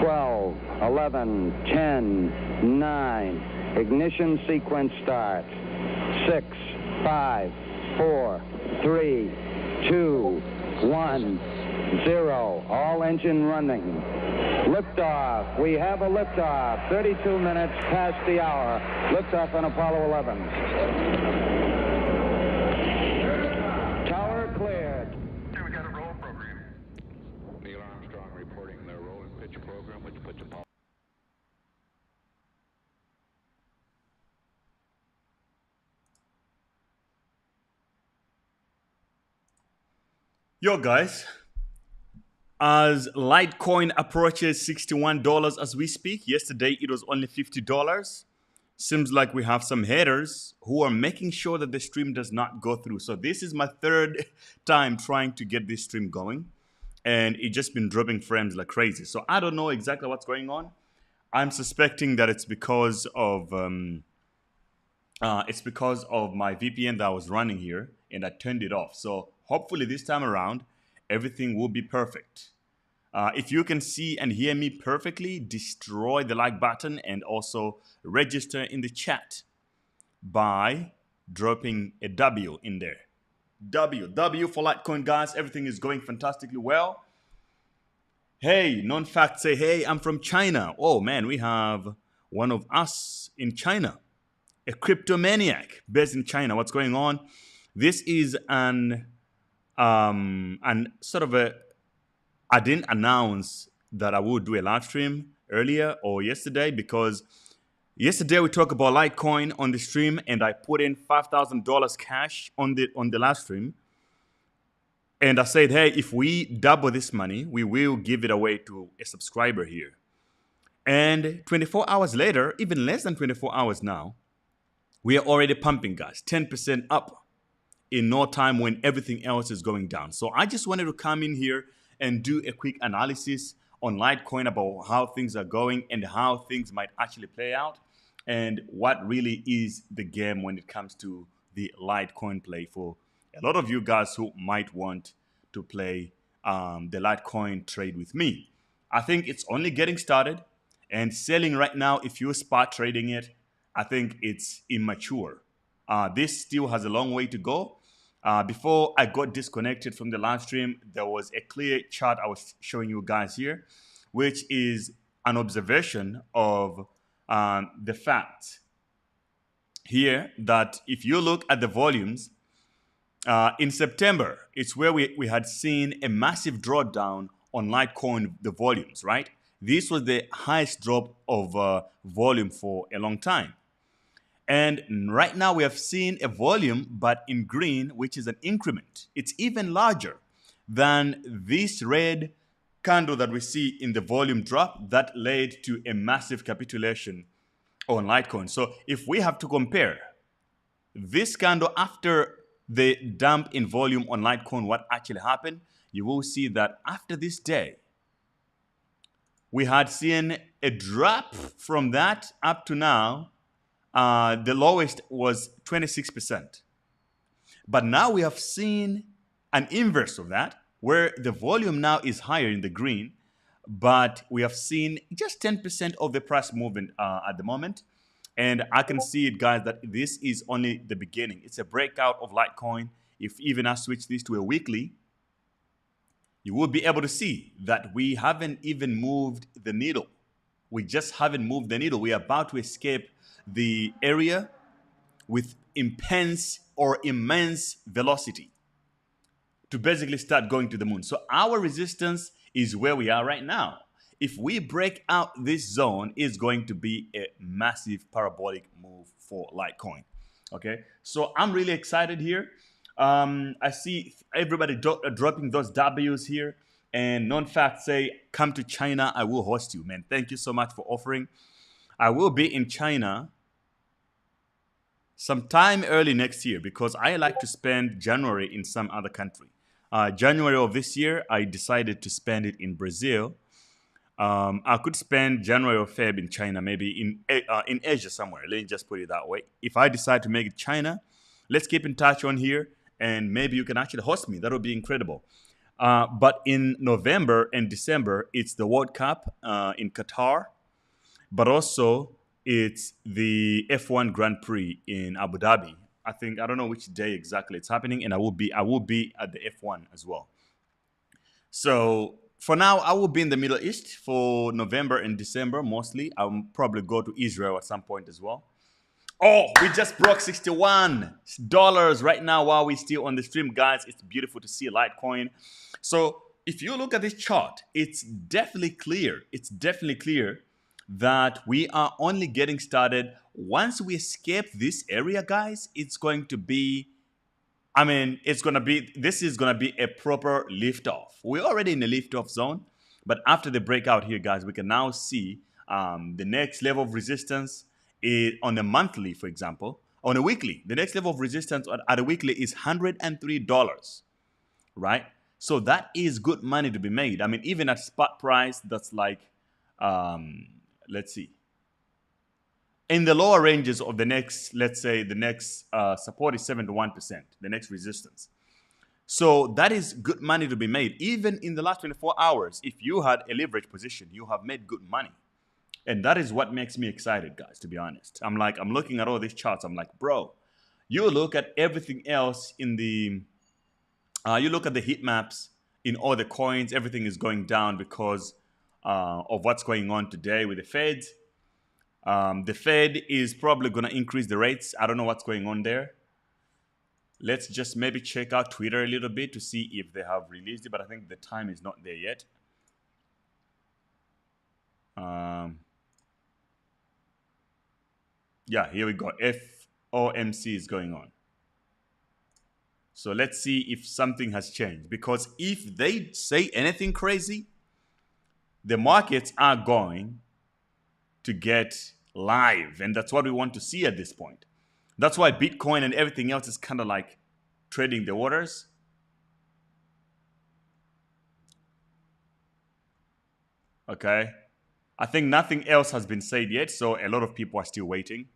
12, 11, 10, 9. Ignition sequence start. 6, 5, 4, 3, 2, 1, 0. All engine running. Liftoff. We have a liftoff. 32 minutes past the hour. Liftoff on Apollo 11. Tower cleared. We got a roll program. Neil Armstrong reporting the roll and pitch program, which puts Apollo. Yo, guys. As Litecoin approaches $61 as we speak, yesterday it was only $50. Seems like we have some haters who are making sure that the stream does not go through. So this is my third time trying to get this stream going, and it's just been dropping frames like crazy. So I don't know exactly what's going on. I'm suspecting that it's because of my VPN that I was running here, and I turned it off. So hopefully this time around, everything will be perfect. If you can see and hear me perfectly, destroy the like button and also register in the chat by dropping a W in there. W for Litecoin, guys. Everything is going fantastically well. Hey, non-fact say, hey, I'm from China. Oh, man, we have one of us in China, a cryptomaniac based in China. What's going on? This is an sort of a, I didn't announce that I would do a live stream earlier or yesterday because yesterday we talked about Litecoin on the stream and I put in $5,000 cash on the live stream. And I said, hey, if we double this money, we will give it away to a subscriber here. And 24 hours later, even less than 24 hours now, we are already pumping, guys, 10% up in no time when everything else is going down. So I just wanted to come in here and do a quick analysis on Litecoin about how things are going and how things might actually play out and what really is the game when it comes to the Litecoin play for a lot of you guys who might want to play the Litecoin trade with me. I think it's only getting started, and selling right now, if you're spot trading it, I think it's immature. This still has a long way to go. Before I got disconnected from the live stream, there was a clear chart I was showing you guys here, which is an observation of the fact here that if you look at the volumes, in September, it's where we had seen a massive drawdown on Litecoin, the volumes, right? This was the highest drop of volume for a long time. And right now we have seen a volume, but in green, which is an increment. It's even larger than this red candle that we see in the volume drop that led to a massive capitulation on Litecoin. So if we have to compare this candle after the dump in volume on Litecoin, what actually happened, you will see that after this day, we had seen a drop from that up to now. The lowest was 26%. But now we have seen an inverse of that, where the volume now is higher in the green, but we have seen just 10% of the price movement at the moment. And I can see it, guys, that this is only the beginning. It's a breakout of Litecoin. If even I switch this to a weekly, you will be able to see that we haven't even moved the needle. We just haven't moved the needle. We are about to escape the area with immense velocity to basically start going to the moon. So our resistance is where we are right now. If we break out this zone, it's going to be a massive parabolic move for Litecoin. Okay, so I'm really excited here. I see everybody dropping those W's here. And non-fact say, come to China, I will host you, man. Thank you so much for offering. I will be in China sometime early next year because I like to spend January in some other country. January of this year, I decided to spend it in Brazil. I could spend January or Feb in China, maybe in Asia somewhere. Let me just put it that way. If I decide to make it China, let's keep in touch on here, and maybe you can actually host me. That would be incredible. But in November and December, it's the World Cup in Qatar, but also it's the F1 Grand Prix in Abu Dhabi. I don't know which day exactly it's happening, and I will be at the F1 as well. So for now, I will be in the Middle East for November and December mostly. I'll probably go to Israel at some point as well. Oh, we just broke $61 right now while we're still on the stream, guys. It's beautiful to see Litecoin. So if you look at this chart, it's definitely clear. It's definitely clear that we are only getting started. Once we escape this area, guys, it's going to be this is gonna be a proper liftoff. We're already in the liftoff zone, but after the breakout here, guys, we can now see the next level of resistance is on a monthly, for example. On a weekly, the next level of resistance at a weekly is $103, right? So that is good money to be made. I mean, even at spot price, that's like, let's see, in the lower ranges of the next, let's say the next support is 71%, the next resistance. So that is good money to be made. Even in the last 24 hours, if you had a leverage position, you have made good money. And that is what makes me excited, guys, to be honest. I'm looking at all these charts. I'm like, bro, you look at everything else in the, you look at the heat maps in all the coins, everything is going down because of what's going on today with the Fed. The Fed is probably going to increase the rates. I don't know what's going on there. Let's just maybe check out Twitter a little bit to see if they have released it, but I think the time is not there yet. Yeah, here we go. FOMC is going on. So let's see if something has changed. Because if they say anything crazy, the markets are going to get live. And that's what we want to see at this point. That's why Bitcoin and everything else is kind of like trading the waters. Okay. I think nothing else has been said yet, so a lot of people are still waiting.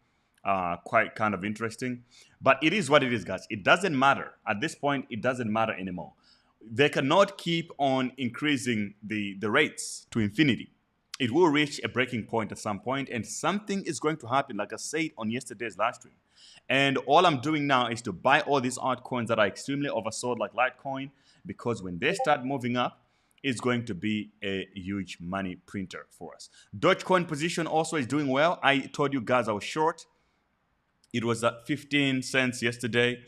Quite kind of interesting. But it is what it is, guys. It doesn't matter. At this point, it doesn't matter anymore. They cannot keep on increasing the rates to infinity. It will reach a breaking point at some point, and something is going to happen, like I said on yesterday's live stream. And all I'm doing now is to buy all these altcoins that are extremely oversold, like Litecoin, because when they start moving up, it's going to be a huge money printer for us. Dodgecoin position also is doing well. I told you guys I was short. It was at 15 cents yesterday,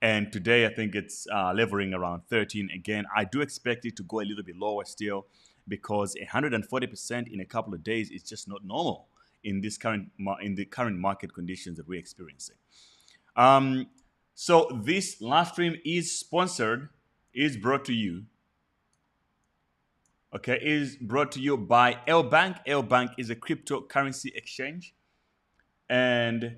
and today I think it's levering around 13 again. I do expect it to go a little bit lower still, because 140% in a couple of days is just not normal in the current market conditions that we're experiencing. So this live stream is brought to you. Okay, is brought to you by L-Bank. L-Bank is a cryptocurrency exchange, and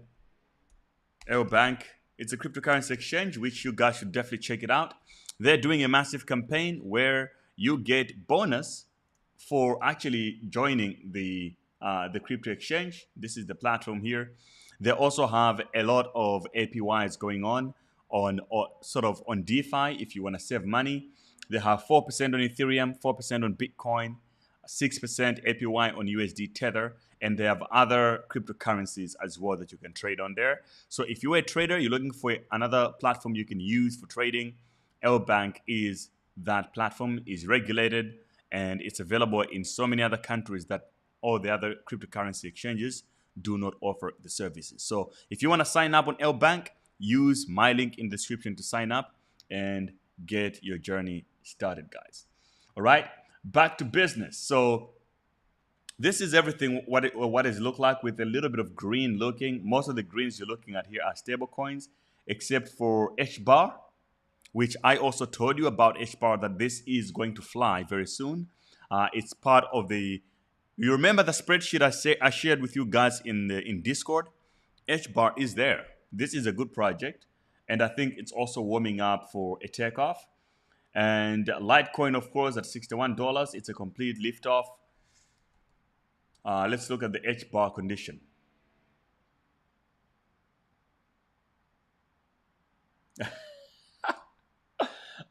L-Bank, it's a cryptocurrency exchange, which you guys should definitely check it out. They're doing a massive campaign where you get bonus for actually joining the crypto exchange. This is the platform here. They also have a lot of APYs going on sort of on DeFi if you want to save money. They have 4% on Ethereum, 4% on Bitcoin, 6% APY on USD Tether, and they have other cryptocurrencies as well that you can trade on there. So if you're a trader, you're looking for another platform you can use for trading, L-Bank is that platform, is regulated, and it's available in so many other countries that all the other cryptocurrency exchanges do not offer the services. So if you want to sign up on L-Bank, use my link in the description to sign up and get your journey started, guys. All right, back to business. So this is everything what it look like with a little bit of green looking. Most of the greens you're looking at here are stable coins, except for HBAR, which I also told you about HBAR, that this is going to fly very soon. It's part of the, you remember the spreadsheet I shared with you guys in Discord? HBAR is there. This is a good project, and I think it's also warming up for a takeoff. And Litecoin, of course, at $61. It's a complete liftoff. Let's look at the HBAR condition.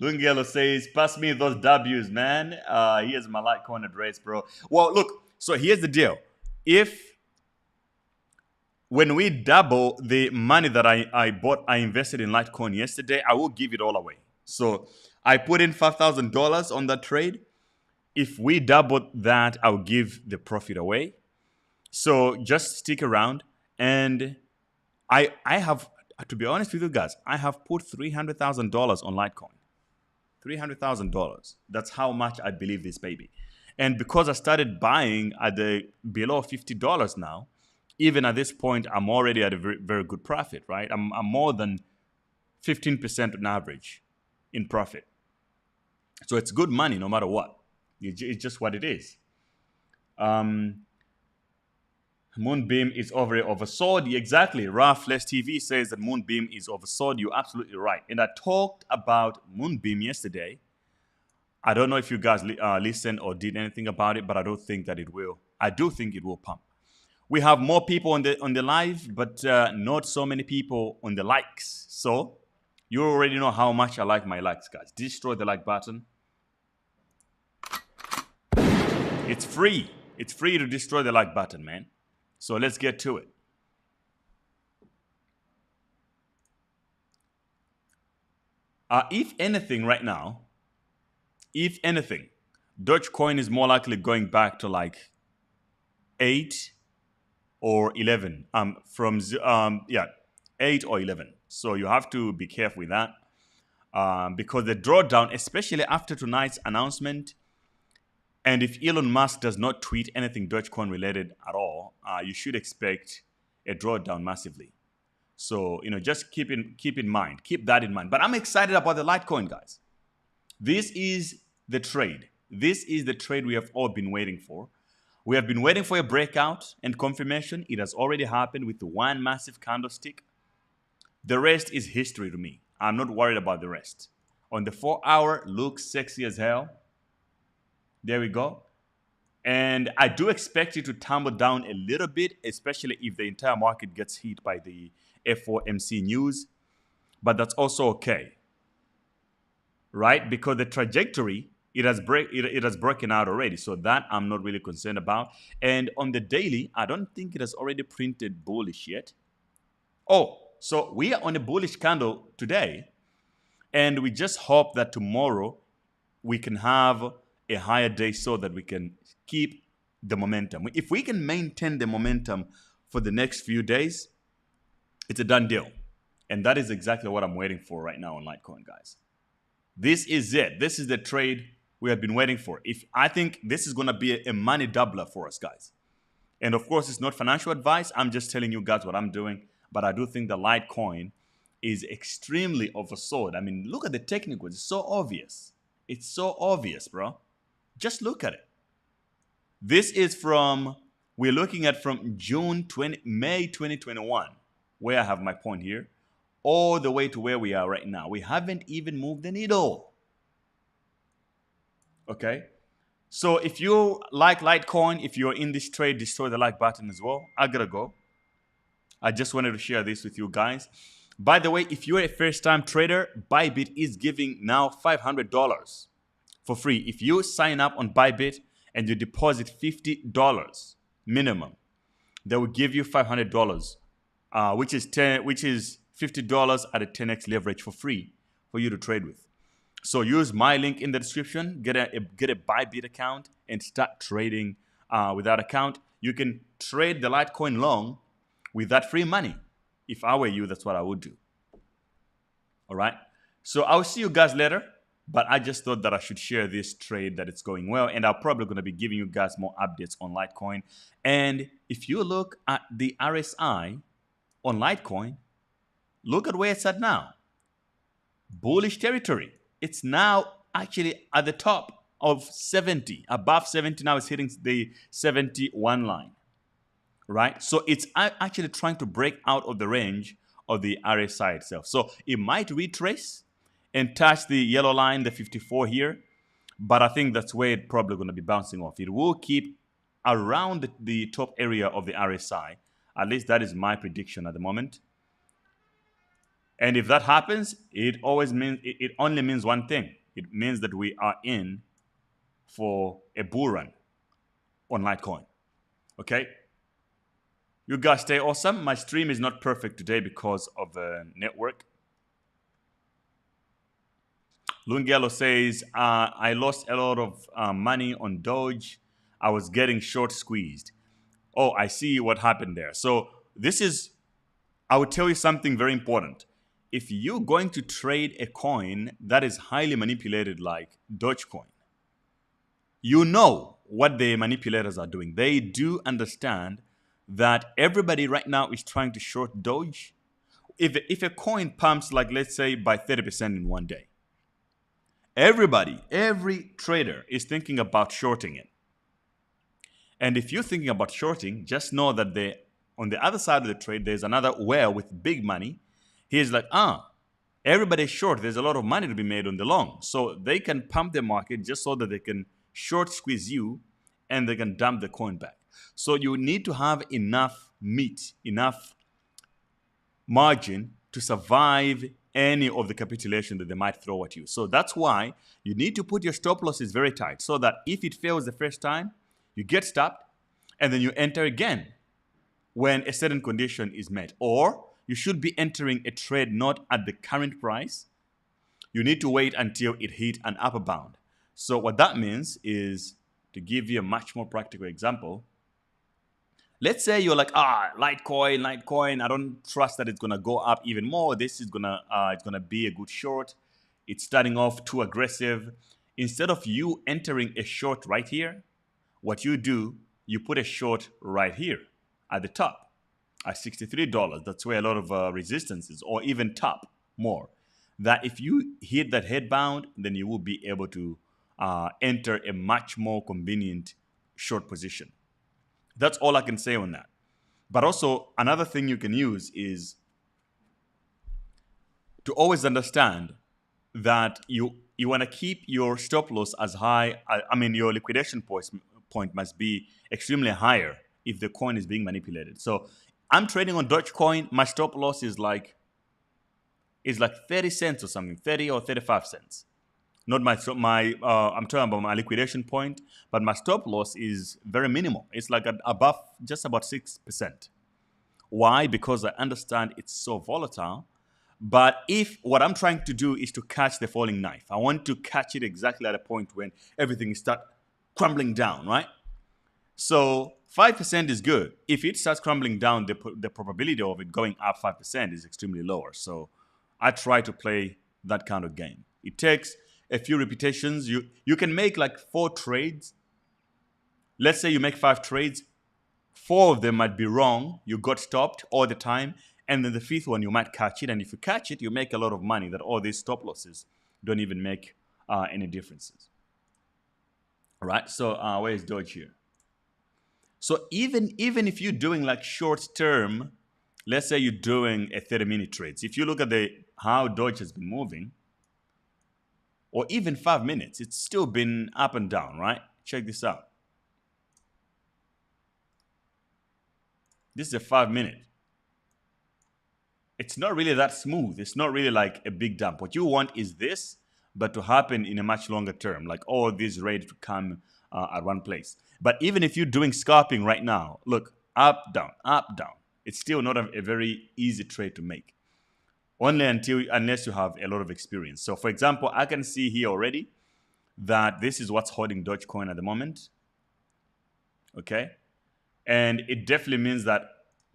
Lungelo says, pass me those W's, man. Here's my Litecoin address, bro. Well, look, so here's the deal. When we double the money that I invested in Litecoin yesterday, I will give it all away. So I put in $5,000 on that trade. If we double that, I'll give the profit away. So just stick around. And I have, to be honest with you guys, I have put $300,000 on Litecoin. $300,000. That's how much I believe this baby. And because I started buying at the below $50 now, even at this point, I'm already at a very, very good profit, right? I'm more than 15% on average in profit. So it's good money no matter what. It's just what it is. Moonbeam is oversold. Exactly. Raf Less TV says that Moonbeam is oversold. You're absolutely right. And I talked about Moonbeam yesterday. I don't know if you guys listened or did anything about it, but I don't think that it will. I do think it will pump. We have more people on the live, but not so many people on the likes. So you already know how much I like my likes, guys. Destroy the like button. It's free. It's free to destroy the like button, man. So let's get to it. If anything right now, Dogecoin is more likely going back to like 8 or 11. 8 or 11. So you have to be careful with that. Because the drawdown, especially after tonight's announcement, and if Elon Musk does not tweet anything Dogecoin related at all, you should expect a drawdown massively. So, just keep that in mind. But I'm excited about the Litecoin, guys. This is the trade. This is the trade we have all been waiting for. We have been waiting for a breakout and confirmation. It has already happened with one massive candlestick. The rest is history to me. I'm not worried about the rest. On the 4-hour, looks sexy as hell. There we go. And I do expect it to tumble down a little bit, especially if the entire market gets hit by the FOMC news. But that's also okay, right? Because the trajectory, it has broken out already. So that I'm not really concerned about. And on the daily, I don't think it has already printed bullish yet. Oh, so we are on a bullish candle today. And we just hope that tomorrow we can have a higher day so that we can keep the momentum. If we can maintain the momentum for the next few days, it's a done deal. And that is exactly what I'm waiting for right now on Litecoin, guys. This is it. This is the trade we have been waiting for. I think this is going to be a money doubler for us, guys. And of course, it's not financial advice. I'm just telling you guys what I'm doing. But I do think the Litecoin is extremely oversold. I mean, look at the technicals. It's so obvious. It's so obvious, bro. Just look at it. This is we're looking at from May 2021, where I have my point here, all the way to where we are right now. We haven't even moved the needle. Okay? So if you like Litecoin, if you're in this trade, destroy the like button as well. I gotta go. I just wanted to share this with you guys. By the way, if you're a first-time trader, Bybit is giving now $500 for free. If you sign up on Bybit and you deposit $50 minimum, they will give you $500, which is $50 at a 10x leverage for free for you to trade with. So use my link in the description, get a Bybit account, and start trading with that account. You can trade the Litecoin long with that free money. If I were you, that's what I would do. All right. So I'll see you guys later. But I just thought that I should share this trade that it's going well. And I'm probably going to be giving you guys more updates on Litecoin. And if you look at the RSI on Litecoin, look at where it's at now. Bullish territory. It's now actually at the top of 70. Above 70 now, it's hitting the 71 line. Right? So it's actually trying to break out of the range of the RSI itself. So it might retrace and touch the yellow line, the 54 here. But I think that's where it's probably going to be bouncing off. It will keep around the top area of the RSI. At least that is my prediction at the moment. And if that happens, it always means it only means one thing. It means that we are in for a bull run on Litecoin. Okay? You guys stay awesome. My stream is not perfect today because of the network. Lungelo says, I lost a lot of money on Doge. I was getting short squeezed. Oh, I see what happened there. So this is, I would tell you something very important. If you're going to trade a coin that is highly manipulated like Dogecoin, you know what the manipulators are doing. They do understand that everybody right now is trying to short Doge. If a coin pumps, like let's say by 30% in one day, every trader is thinking about shorting it. And if you're thinking about shorting, just know that on the other side of the trade, there's another whale with big money. He's like, everybody's short. There's a lot of money to be made on the long. So they can pump the market just so that they can short squeeze you and they can dump the coin back. So you need to have enough meat, enough margin to survive any of the capitulation that they might throw at you. So that's why you need to put your stop losses very tight so that if it fails the first time, you get stopped and then you enter again when a certain condition is met. Or you should be entering a trade not at the current price. You need to wait until it hit an upper bound. So what that means is, to give you a much more practical example, let's say you're like, Litecoin, I don't trust that it's gonna go up even more. This is it's gonna be a good short. It's starting off too aggressive. Instead of you entering a short right here, what you do, you put a short right here at the top at $63. That's where a lot of resistance is, or even top more. That if you hit that head bound, then you will be able to enter a much more convenient short position. That's all I can say on that. But also, another thing you can use is to always understand that you want to keep your stop loss as high. Your liquidation point must be extremely higher if the coin is being manipulated. So I'm trading on Dodgecoin. My stop loss is like 30 cents or something, 30 or 35 cents. Not I'm talking about my liquidation point, but my stop loss is very minimal. It's like just about 6%. Why? Because I understand it's so volatile. But if what I'm trying to do is to catch the falling knife, I want to catch it exactly at a point when everything starts crumbling down, right? So 5% is good. If it starts crumbling down, the probability of it going up 5% is extremely lower. So I try to play that kind of game. It takes a few repetitions. You can make like 4 trades. Let's say you make 5 trades. 4 of them might be wrong. You got stopped all the time. And then the 5th one, you might catch it. And if you catch it, you make a lot of money that all these stop losses don't even make any differences. All right. So where is Doge here? So even if you're doing like short term, let's say you're doing a 30-minute trades. If you look at how Doge has been moving, or even 5 minutes, it's still been up and down, right? Check this out. This is a 5 minute. It's not really that smooth. It's not really like a big dump. What you want is this, but to happen in a much longer term, like all these ready to come at one place. But even if you're doing scalping right now, look, up, down, it's still not a very easy trade to make. Only unless you have a lot of experience. So for example, I can see here already that this is what's holding Dogecoin at the moment. Okay. And it definitely means that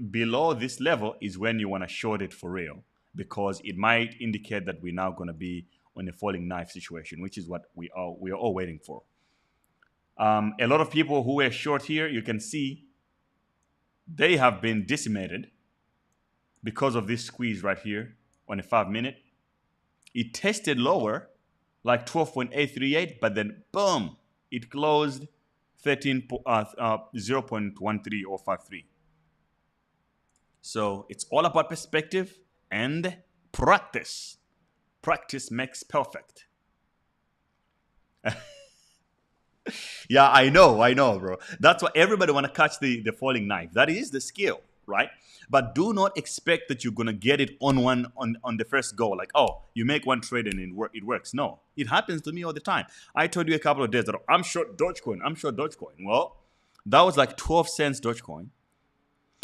below this level is when you want to short it for real, because it might indicate that we're now going to be on a falling knife situation, which is what we are all waiting for. A lot of people who were short here, you can see they have been decimated because of this squeeze right here on a 5 minute. It tested lower, like 12.838, but then boom, it closed 0.13 or 53. So it's all about perspective and practice. Practice makes perfect. Yeah, I know, bro. That's why everybody want to catch the falling knife. That is the skill. right? But do not expect that you're gonna get it on the first go. Like, oh, you make one trade and it works. No, it happens to me all the time. I told you a couple of days that I'm short Dogecoin. I'm short Dogecoin. Well, that was like 12 cents Dogecoin.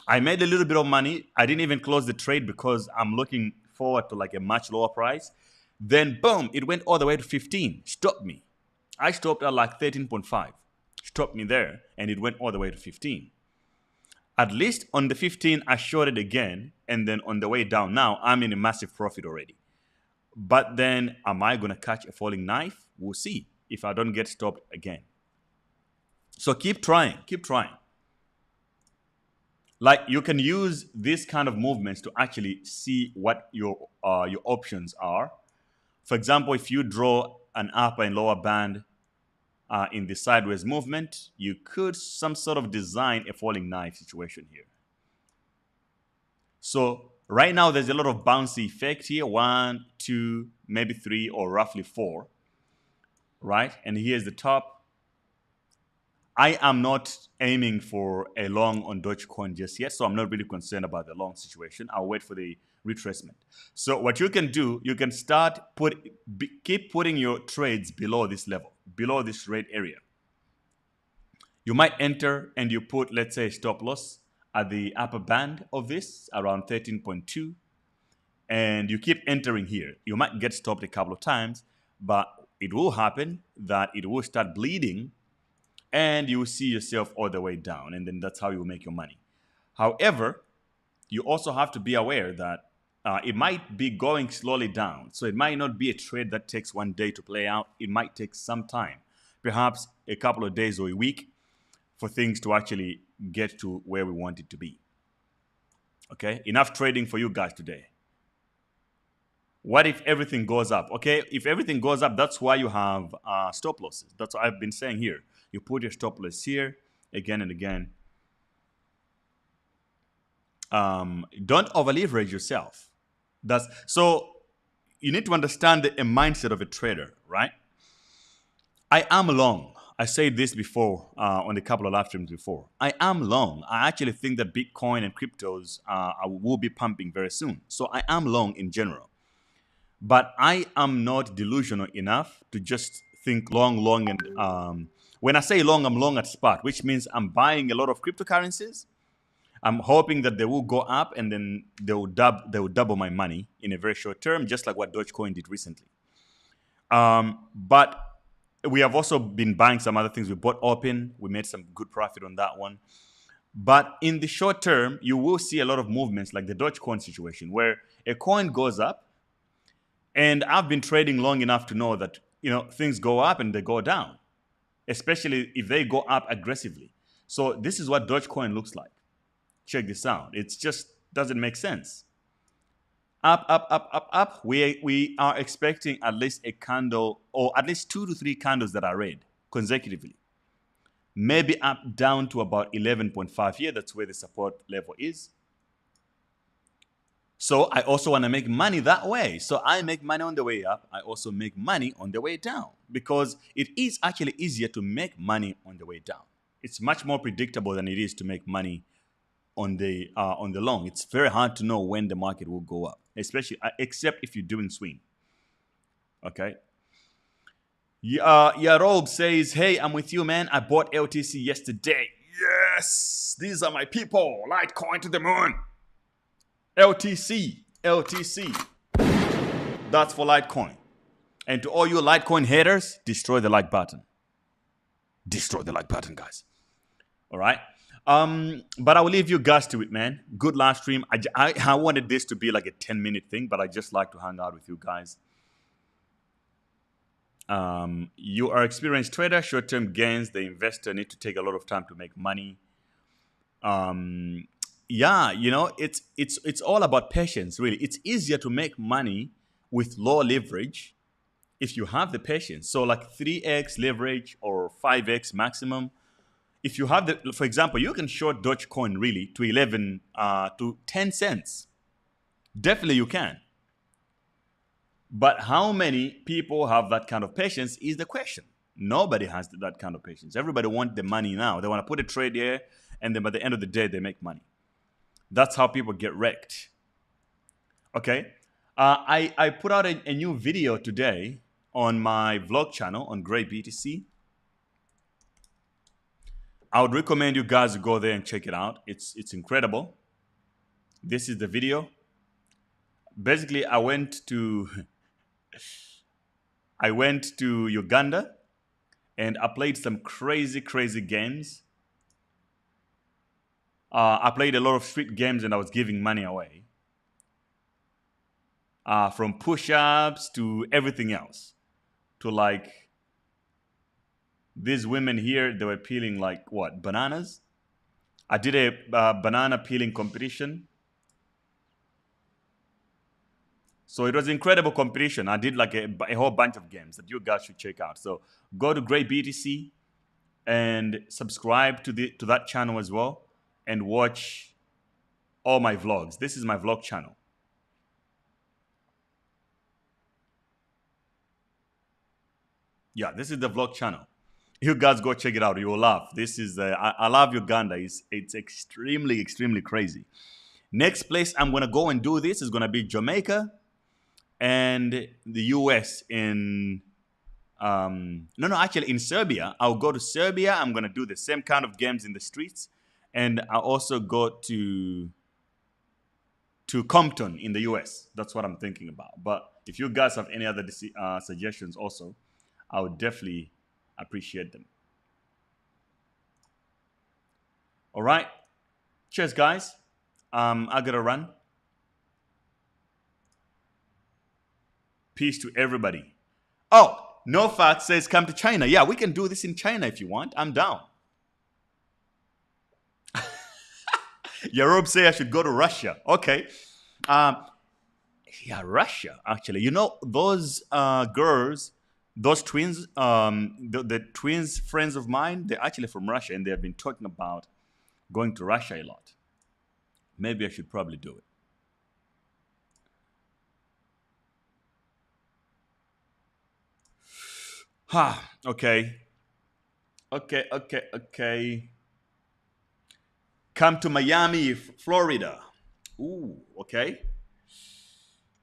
I made a little bit of money. I didn't even close the trade because I'm looking forward to like a much lower price. Then boom, it went all the way to 15. Stopped me. I stopped at like 13.5. Stopped me there, and it went all the way to 15. At least on the 15, I shorted again, and then on the way down now, I'm in a massive profit already. But then, am I going to catch a falling knife? We'll see if I don't get stopped again. So keep trying. Keep trying. Like, you can use this kind of movements to actually see what your options are. For example, if you draw an upper and lower band in the sideways movement, you could some sort of design a falling knife situation here. So right now, there's a lot of bouncy effect here. 1, 2, maybe 3, or roughly 4. Right? And here's the top. I am not aiming for a long on Dogecoin just yet, so I'm not really concerned about the long situation. I'll wait for the retracement. So what you can do, you can start keep putting your trades below this level, below this red area. You might enter and you put, let's say, stop loss at the upper band of this, around 13.2, and you keep entering here. You might get stopped a couple of times, but it will happen that it will start bleeding, and you will see yourself all the way down, and then that's how you will make your money. However, you also have to be aware that it might be going slowly down. So it might not be a trade that takes one day to play out. It might take some time, perhaps a couple of days or a week, for things to actually get to where we want it to be. Okay, enough trading for you guys today. What if everything goes up? Okay, if everything goes up, that's why you have stop losses. That's what I've been saying here. You put your stop loss here again and again. Don't over leverage yourself. So you need to understand the mindset of a trader, right? I am long. I said this before on a couple of live streams before. I am long. I actually think that Bitcoin and cryptos will be pumping very soon. So I am long in general. But I am not delusional enough to just think long, and when I say long, I'm long at spot, which means I'm buying a lot of cryptocurrencies. I'm hoping that they will go up and then they will double my money in a very short term, just like what Dogecoin did recently. But we have also been buying some other things. We bought Open. We made some good profit on that one. But in the short term, you will see a lot of movements like the Dogecoin situation where a coin goes up. And I've been trading long enough to know that, things go up and they go down, especially if they go up aggressively. So this is what Dogecoin looks like. Check this out. It just doesn't make sense. Up, up, up, up, up. We are expecting at least a candle or at least 2 to 3 candles that are red consecutively. Maybe up down to about 11.5 here. That's where the support level is. So I also want to make money that way. So I make money on the way up. I also make money on the way down because it is actually easier to make money on the way down. It's much more predictable than it is to make money on the long. It's very hard to know when the market will go up, especially except if you're doing swing. Okay. Yarob says, "Hey, I'm with you, man. I bought LTC yesterday. Yes, these are my people. Litecoin to the moon. LTC. That's for Litecoin. And to all you Litecoin haters, destroy the like button. Destroy the like button, guys. All right. But I will leave you guys to it, man. Good live stream. I wanted this to be like a 10-minute thing, but I just like to hang out with you guys. You are experienced trader, short-term gains. The investor need to take a lot of time to make money. Yeah, it's all about patience, really. It's easier to make money with low leverage if you have the patience. So like 3x leverage or 5x maximum. If you have for example, you can short Dogecoin really to 11 to 10 cents. Definitely you can. But how many people have that kind of patience is the question. Nobody has that kind of patience. Everybody wants the money now. They want to put a trade here, and then by the end of the day, they make money. That's how people get wrecked. Okay. I put out a new video today on my vlog channel on Gray BTC. I would recommend you guys to go there and check it out. It's incredible. This is the video. Basically, I went to Uganda and I played some crazy games. I played a lot of street games and I was giving money away. From push-ups to everything else. To like these women here, they were peeling like what, bananas? I did a banana peeling competition. So it was incredible competition. I did like a whole bunch of games that you guys should check out. So go to Gray BTC and subscribe to that channel as well and watch all my vlogs. This is my vlog channel. Yeah, this is the vlog channel. You guys go check it out. You will laugh. This is I love Uganda. It's extremely crazy. Next place I'm gonna go and do this is gonna be Jamaica and the US in actually in Serbia. I'll go to Serbia. I'm gonna do the same kind of games in the streets, and I'll also go to Compton in the US. That's what I'm thinking about. But if you guys have any other suggestions also, I would definitely appreciate them. All right. Cheers, guys. I gotta run. Peace to everybody. Oh, No Fat says come to China. Yeah, we can do this in China if you want. I'm down. Yarob say I should go to Russia. Okay. Yeah, Russia, actually. You know, those girls, those twins, the twins friends of mine, they're actually from Russia, and they have been talking about going to Russia a lot. Maybe I should probably do it. Okay. Okay. Come to Miami, Florida. Ooh, okay.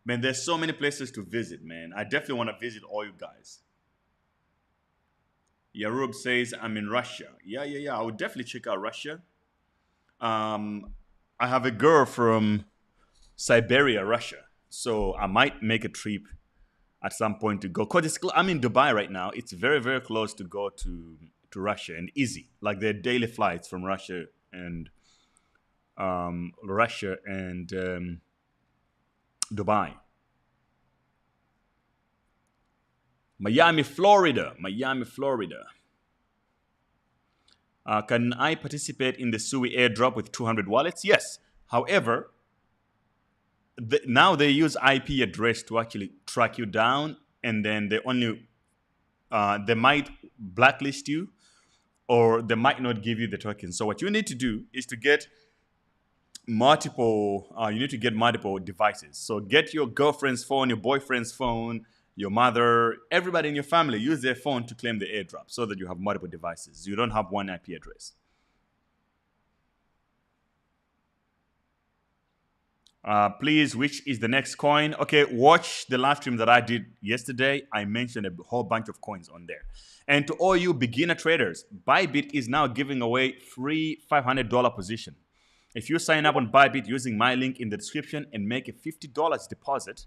Man, there's so many places to visit, man. I definitely want to visit all you guys. Yarub says, I'm in Russia. Yeah. I would definitely check out Russia. I have a girl from Siberia, Russia. So I might make a trip at some point to go. Because I'm in Dubai right now. It's very close to go to Russia and easy. Like there are daily flights from Russia and Dubai. Miami, Florida. Can I participate in the Sui airdrop with 200 wallets? Yes. However, now they use IP address to actually track you down, and then they might blacklist you, or they might not give you the token. So what you need to do is to get multiple devices. So get your girlfriend's phone, your boyfriend's phone, your mother, everybody in your family, use their phone to claim the airdrop so that you have multiple devices. You don't have one IP address. Please, which is the next coin? Okay, watch the live stream that I did yesterday. I mentioned a whole bunch of coins on there. And to all you beginner traders, Bybit is now giving away free $500 position. If you sign up on Bybit using my link in the description and make a $50 deposit,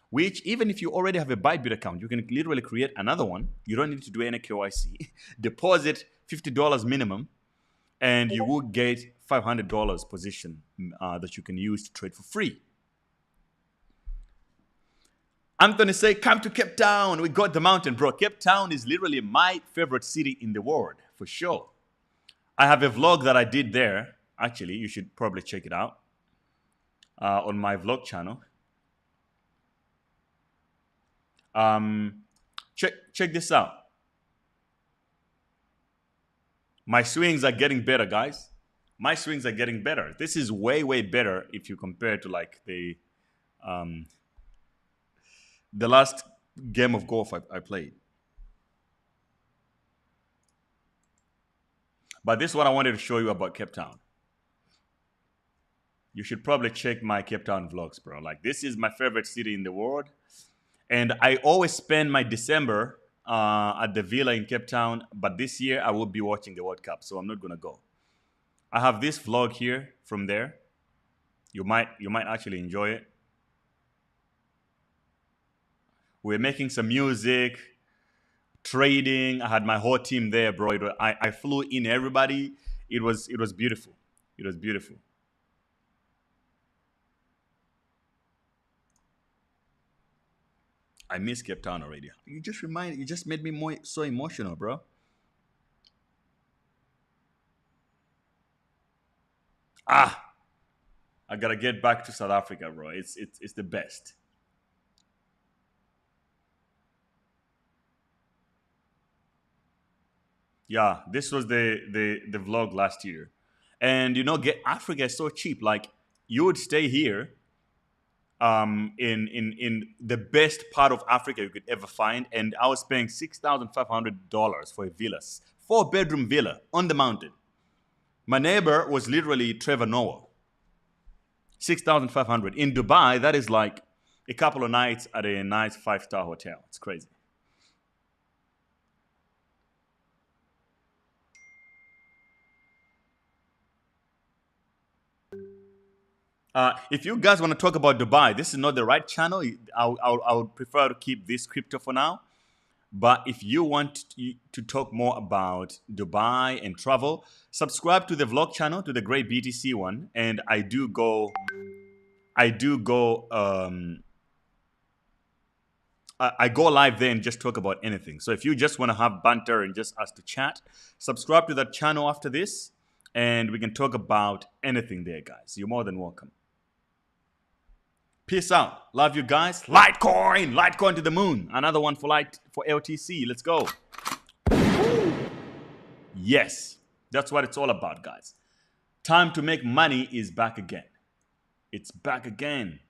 which even if you already have a Bybit account, you can literally create another one. You don't need to do any KYC. Deposit $50 minimum, and you will get $500 position that you can use to trade for free. Anthony say, come to Cape Town. We got the mountain, bro. Cape Town is literally my favorite city in the world, for sure. I have a vlog that I did there. Actually, you should probably check it out on my vlog channel. Check this out. My swings are getting better, guys. My swings are getting better. This is way better if you compare to like the last game of golf I played. But this is what I wanted to show you about Cape Town. You should probably check my Cape Town vlogs, bro. Like, this is my favorite city in the world. And I always spend my December at the villa in Cape Town. But this year, I will be watching the World Cup, so I'm not going to go. I have this vlog here from there. You might actually enjoy it. We're making some music, trading. I had my whole team there, bro. I flew in everybody. It was beautiful. It was beautiful. I miss Cape Town already. You just made me so emotional, bro. Ah, I gotta get back to South Africa, bro. It's the best. Yeah, this was the vlog last year, and get Africa is so cheap. Like, you would stay here, in the best part of Africa you could ever find, and I was paying $6,500 for a villa, 4-bedroom villa on the mountain. My neighbor was literally Trevor Noah. 6,500 in Dubai. That is like a couple of nights at a nice 5-star hotel. It's crazy. If you guys want to talk about Dubai, this is not the right channel. I would prefer to keep this crypto for now. But if you want to talk more about Dubai and travel, subscribe to the vlog channel, to the Great BTC one. And I do go, I go live there and just talk about anything. So if you just want to have banter and just us to chat, subscribe to that channel after this, and we can talk about anything there, guys. You're more than welcome. Peace out. Love you guys. Litecoin to the moon. Another one for LTC. Let's go. Yes, that's what it's all about, guys. Time to make money is back again. It's back again.